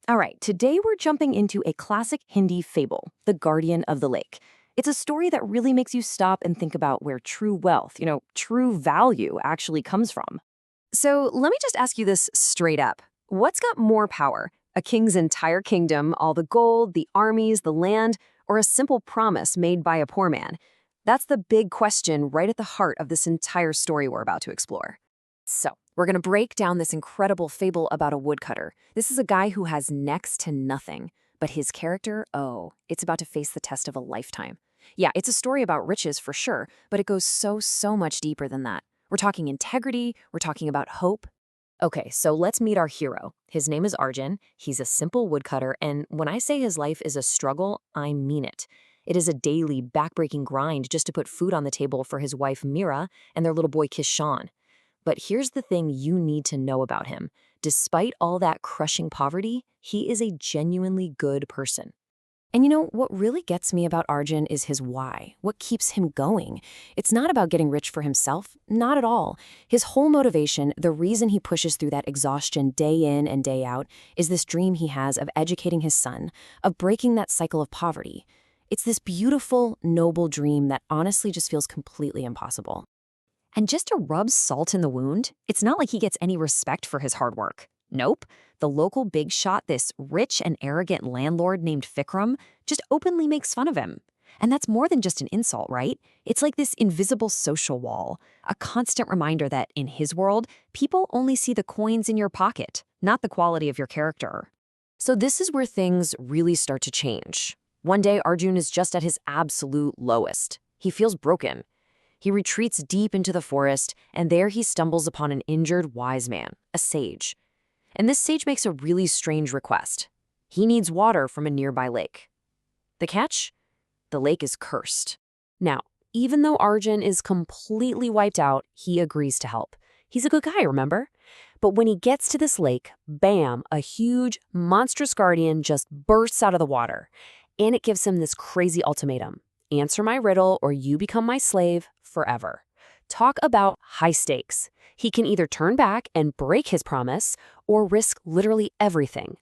All right, today we're jumping into a classic Hindi fable, The Guardian of the Lake. It's a story that really makes you stop and think about where true wealth, true value actually comes from. So let me just ask you this straight up. What's got more power? A king's entire kingdom, all the gold, the armies, the land, or a simple promise made by a poor man? That's the big question right at the heart of this entire story we're about to explore. So, we're going to break down this incredible fable about a woodcutter. This is a guy who has next to nothing, but his character, oh, it's about to face the test of a lifetime. Yeah, it's a story about riches for sure, but it goes so much deeper than that. We're talking integrity, we're talking about hope. Okay, so let's meet our hero. His name is Arjun. He's a simple woodcutter, and when I say his life is a struggle, I mean it. It is a daily, backbreaking grind just to put food on the table for his wife Mira and their little boy Kishan. But here's the thing you need to know about him. Despite all that crushing poverty, he is a genuinely good person. And what really gets me about Arjun is his why. What keeps him going? It's not about getting rich for himself, not at all. His whole motivation, the reason he pushes through that exhaustion day in and day out, is this dream he has of educating his son, of breaking that cycle of poverty. It's this beautiful, noble dream that honestly just feels completely impossible. And just to rub salt in the wound, it's not like he gets any respect for his hard work. Nope. The local big shot, this rich and arrogant landlord named Vikram, just openly makes fun of him. And that's more than just an insult, right? It's like this invisible social wall, a constant reminder that in his world, people only see the coins in your pocket, not the quality of your character. So this is where things really start to change. One day, Arjun is just at his absolute lowest. He feels broken. He retreats deep into the forest, and there he stumbles upon an injured wise man, a sage. And this sage makes a really strange request. He needs water from a nearby lake. The catch? The lake is cursed. Now, even though Arjun is completely wiped out, he agrees to help. He's a good guy, remember? But when he gets to this lake, bam, a huge, monstrous guardian just bursts out of the water. And it gives him this crazy ultimatum. Answer my riddle or you become my slave forever. Talk about high stakes. He can either turn back and break his promise or risk literally everything.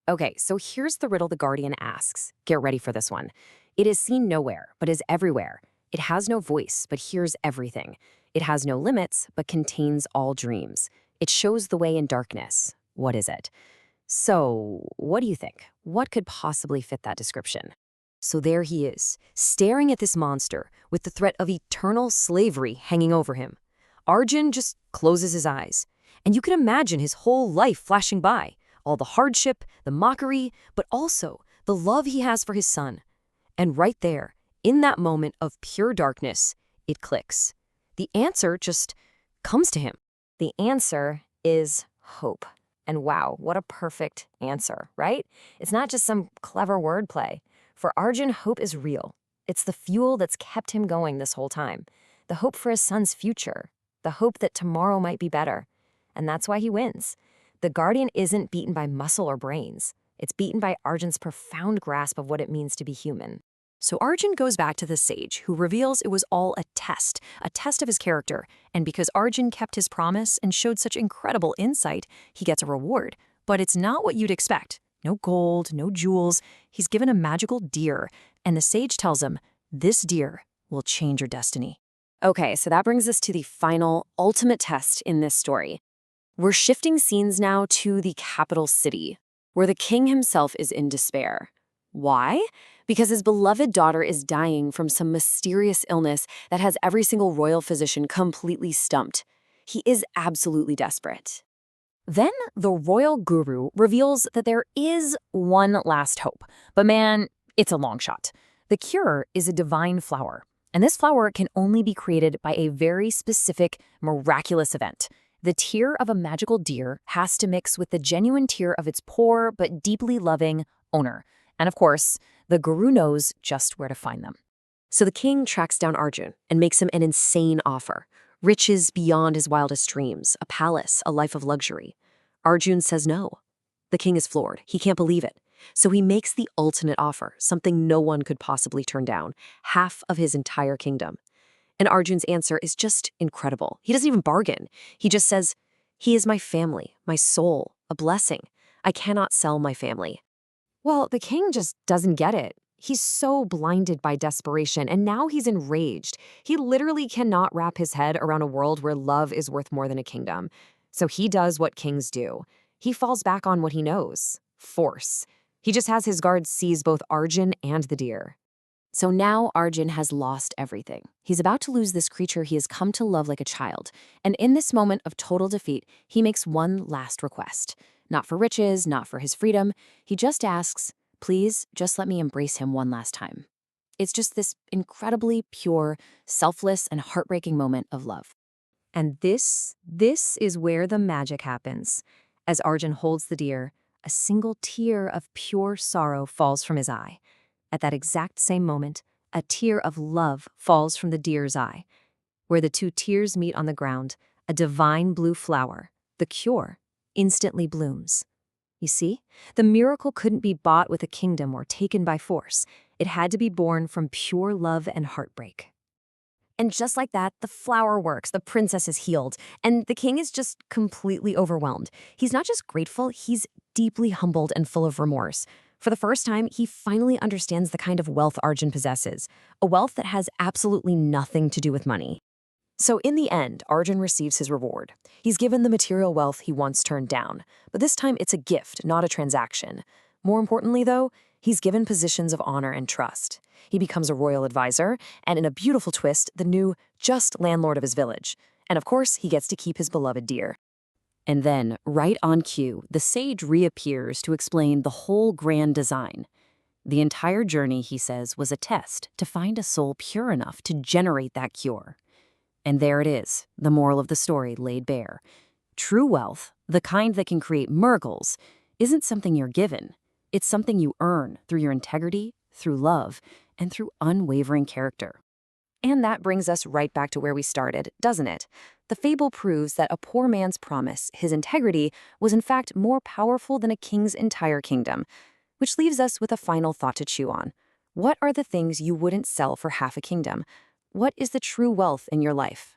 Okay, so here's the riddle the Guardian asks. Get ready for this one. It is seen nowhere, but is everywhere. It has no voice, but hears everything. It has no limits, but contains all dreams. It shows the way in darkness. What is it? So, what do you think? What could possibly fit that description? So there he is, staring at this monster with the threat of eternal slavery hanging over him. Arjun just closes his eyes, and you can imagine his whole life flashing by, all the hardship, the mockery, but also the love he has for his son. And right there, in that moment of pure darkness, it clicks. The answer just comes to him. The answer is hope. And wow, what a perfect answer, right? It's not just some clever wordplay. For Arjun, hope is real. It's the fuel that's kept him going this whole time. The hope for his son's future. The hope that tomorrow might be better. And that's why he wins. The Guardian isn't beaten by muscle or brains. It's beaten by Arjun's profound grasp of what it means to be human. So Arjun goes back to the sage, who reveals it was all a test of his character. And because Arjun kept his promise and showed such incredible insight, he gets a reward. But it's not what you'd expect. No gold, no jewels. He's given a magical deer, and the sage tells him, this deer will change your destiny. Okay, so that brings us to the final, ultimate test in this story. We're shifting scenes now to the capital city, where the king himself is in despair. Why? Because his beloved daughter is dying from some mysterious illness that has every single royal physician completely stumped. He is absolutely desperate. Then the royal guru reveals that there is one last hope. But man, it's a long shot. The cure is a divine flower. And this flower can only be created by a very specific, miraculous event. The tear of a magical deer has to mix with the genuine tear of its poor but deeply loving owner. And of course, the guru knows just where to find them. So the king tracks down Arjun and makes him an insane offer. Riches beyond his wildest dreams, a palace, a life of luxury. Arjun says no. The king is floored. He can't believe it. So he makes the ultimate offer, something no one could possibly turn down, half of his entire kingdom. And Arjun's answer is just incredible. He doesn't even bargain. He just says, he is my family, my soul, a blessing. I cannot sell my family. Well, the king just doesn't get it. He's so blinded by desperation, and now he's enraged. He literally cannot wrap his head around a world where love is worth more than a kingdom. So he does what kings do. He falls back on what he knows: force. He just has his guards seize both Arjun and the deer. So now Arjun has lost everything. He's about to lose this creature he has come to love like a child. And in this moment of total defeat, he makes one last request. Not for riches, not for his freedom. He just asks, please just let me embrace him one last time. It's just this incredibly pure, selfless, and heartbreaking moment of love. And this is where the magic happens. As Arjun holds the deer, a single tear of pure sorrow falls from his eye. At that exact same moment, a tear of love falls from the deer's eye. Where the two tears meet on the ground, a divine blue flower, the cure, instantly blooms. You see, the miracle couldn't be bought with a kingdom or taken by force. It had to be born from pure love and heartbreak. And just like that, the flower works, the princess is healed, and the king is just completely overwhelmed. He's not just grateful, he's deeply humbled and full of remorse. For the first time, he finally understands the kind of wealth Arjun possesses, a wealth that has absolutely nothing to do with money. So in the end, Arjun receives his reward. He's given the material wealth he once turned down, but this time it's a gift, not a transaction. More importantly, though, he's given positions of honor and trust. He becomes a royal advisor, and in a beautiful twist, the new, just landlord of his village. And of course, he gets to keep his beloved deer. And then, right on cue, the sage reappears to explain the whole grand design. The entire journey, he says, was a test to find a soul pure enough to generate that cure. And there it is, the moral of the story laid bare. True wealth, the kind that can create miracles, isn't something you're given. It's something you earn through your integrity, through love, and through unwavering character. And that brings us right back to where we started, doesn't it? The fable proves that a poor man's promise, his integrity, was in fact more powerful than a king's entire kingdom. Which leaves us with a final thought to chew on. What are the things you wouldn't sell for half a kingdom? What is the true wealth in your life?